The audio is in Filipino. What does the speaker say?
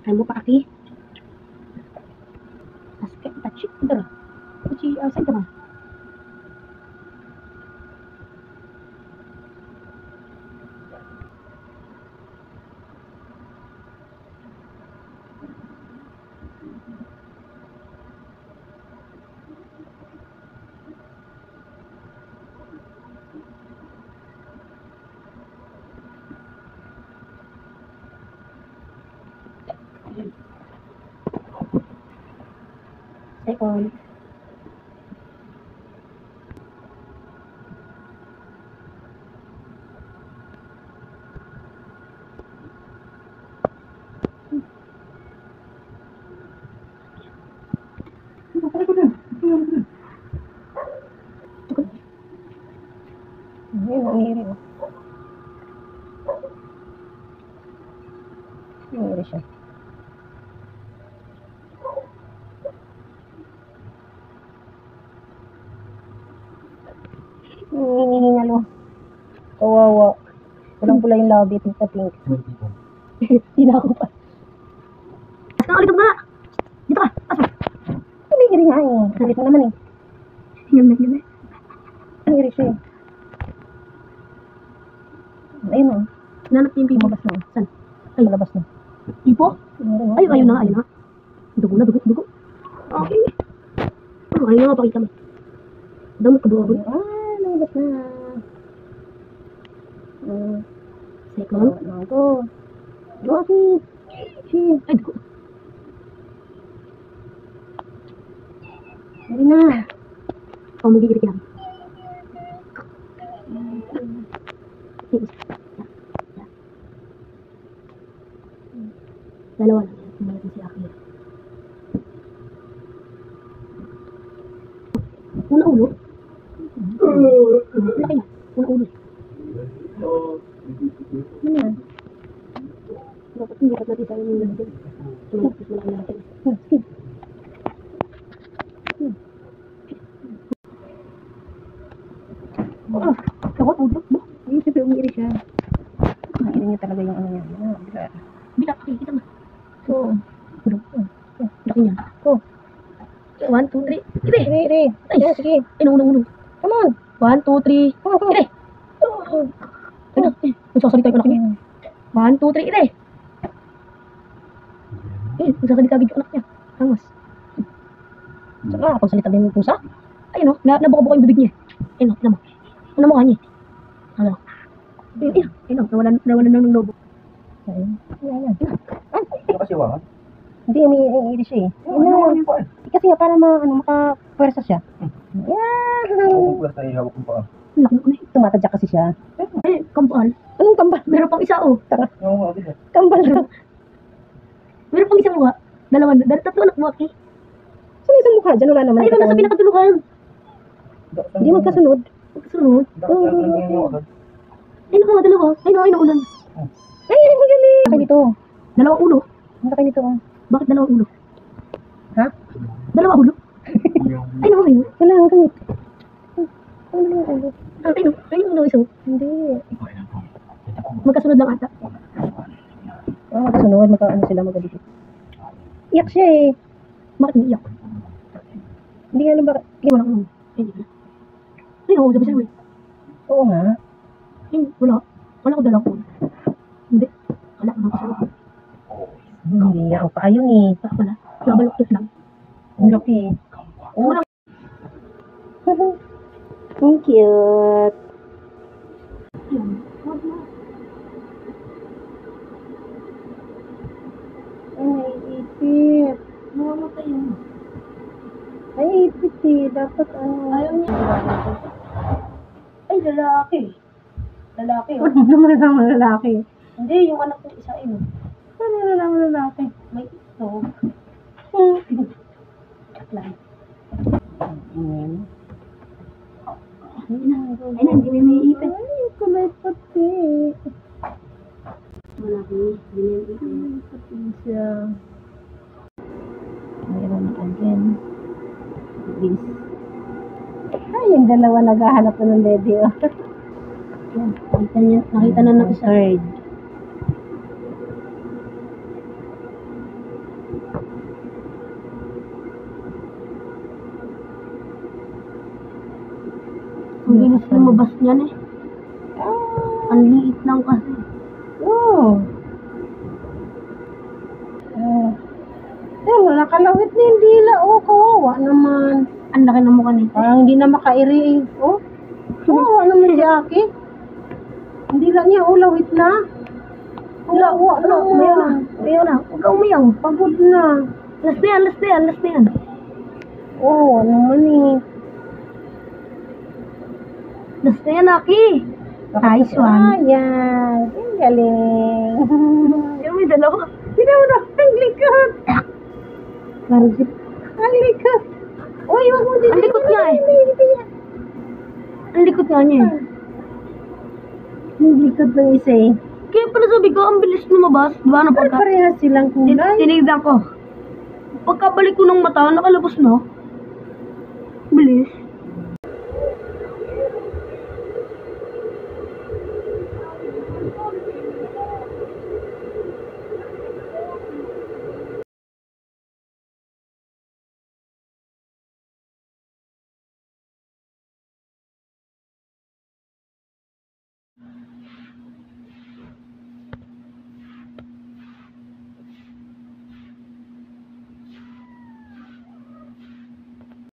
Kaya mo pa aki. Asket tachi. Ito. Tachi outside ka ba? Second. Ayun, umiri oh. Umiri siya. Hinihingal oh. Kawawa. Pulang-pula yung labi, pink na pink. Hindi na ako pa. Mas ulit ba? Dito ka, pas mo. Umiri nga eh. Ulit mo naman eh. Hingal. Umiri siya eh. Ayun oh. Nanap yung pipo. Lumabas na. Saan? Ay, lumabas na. Pipo? Ay, ayun na. Dugo na. Okay. Ayun na, pakita mo. Damot ka dugo. Lumabas na. Second. Go. Ay, dugo. Ayun na. Oh, magigirit yan. Dalawa lang yan. Malaki si Aki. Una ulo? Laki na. Una ulo. Ano yan? Dapat hindi natin tayo yung natin. Tumagpis mo lang natin. Sige. Takot ulo. Ay, siyempre umiri siya. Umiri niya talaga yung ano niya. Bitak, kita mo. So, laki niya. Go. 1, 2, 3. Ire. Ay, sige. Uno. Come on. 1, 2, 3. Ire. Ano? Nagsasalita yung anak niya. 1, 2, 3. Ire. Nagsasalita agad yung anak niya. Hangas. Saka, pagsalita din yung pusa. Ayun o, nabuka-buka yung bibig niya. Ayun o, alam mo. Ano mo kanya? Ano? Ayun o, nawalan ng lobo. Ayun. Ano kasi wangan? Hindi, umiiri siya eh. Kasi nga, para maka-pwersa siya. Ako pala tayo hawak ng paa. Tumatadyak kasi siya. Kambal. Anong kambal? Meron pang isa oh. Tara. Kambal lang. Meron pang isang mukha. Tatlo anak mo, okay? Saan isang mukha? Diyan wala naman. Ay, nasa pinakatulugan. Hindi magkasunod. Ay, naku, dalawa. Ay, ulan. Ay, ang galing. Laki nito. Dalawang ulo. Ang laki nito. Bakit dalawang ulo? Ha? Dalawang ulo? Ay, naku, kayo. Wala, ang gamit. Ayun, isang. Hindi. Magkasunod lang ata. Magkasunod. Magkadikit. Iyak siya eh. Bakit hindi iyak? Hindi nga alam bakit. Hindi, wala ko naman. Ay, naku, sabi siya eh. Oo nga. Wala ko dalawang ulo. Hindi. Wala ko naman. Hindi ako pa yun eh. Wala. Nabaloktos lang. Ang laki. Ang cute. Ay, ipit. Mamamatay yun. Ay, ipit eh. Dapat ano. Ayaw niya. Ay, lalaki. Lalaki. Ano naman lalaki? Hindi, yung anak ko isa yun. Ano naman lalaki? May ito. Lang. Ayan. Ay, hindi may ipit. Ay, kulay pati. Malaki. Hindi may pati siya. Mayroon na again. This. Ay, yung dalawa naghahanap na ng lady. Yan, nakita na ng third. Ang bilis lumabas niyan eh. Ang liit lang kasi. Oo. Wala kalawit na yung dila. Oh, kawawa naman. Ang laki ng mukha nito. Parang hindi na makairi. Oh, kawawa naman si Aki. Hindi lang niya, lawit na. Kawawa naman. Umayaw na. Huwag ka umayaw. Pagod na. Last na yan. Oo, ano man eh. Last na yan, Aki. Nice one. Ayan. Ang galing. Yung may dalawa. Pinawala. Ang likod. Ang likod. Uy, wag mo din. Ang likod nga eh. Ang likod nga niya eh. Ang likod ng isa eh. Kaya pala sabi ko, ang bilis lumabas. Diba na pagka... Parehas silang kulay. Tinignan ko. Pagkabalik ko ng mata, nakalabas na. Bilis.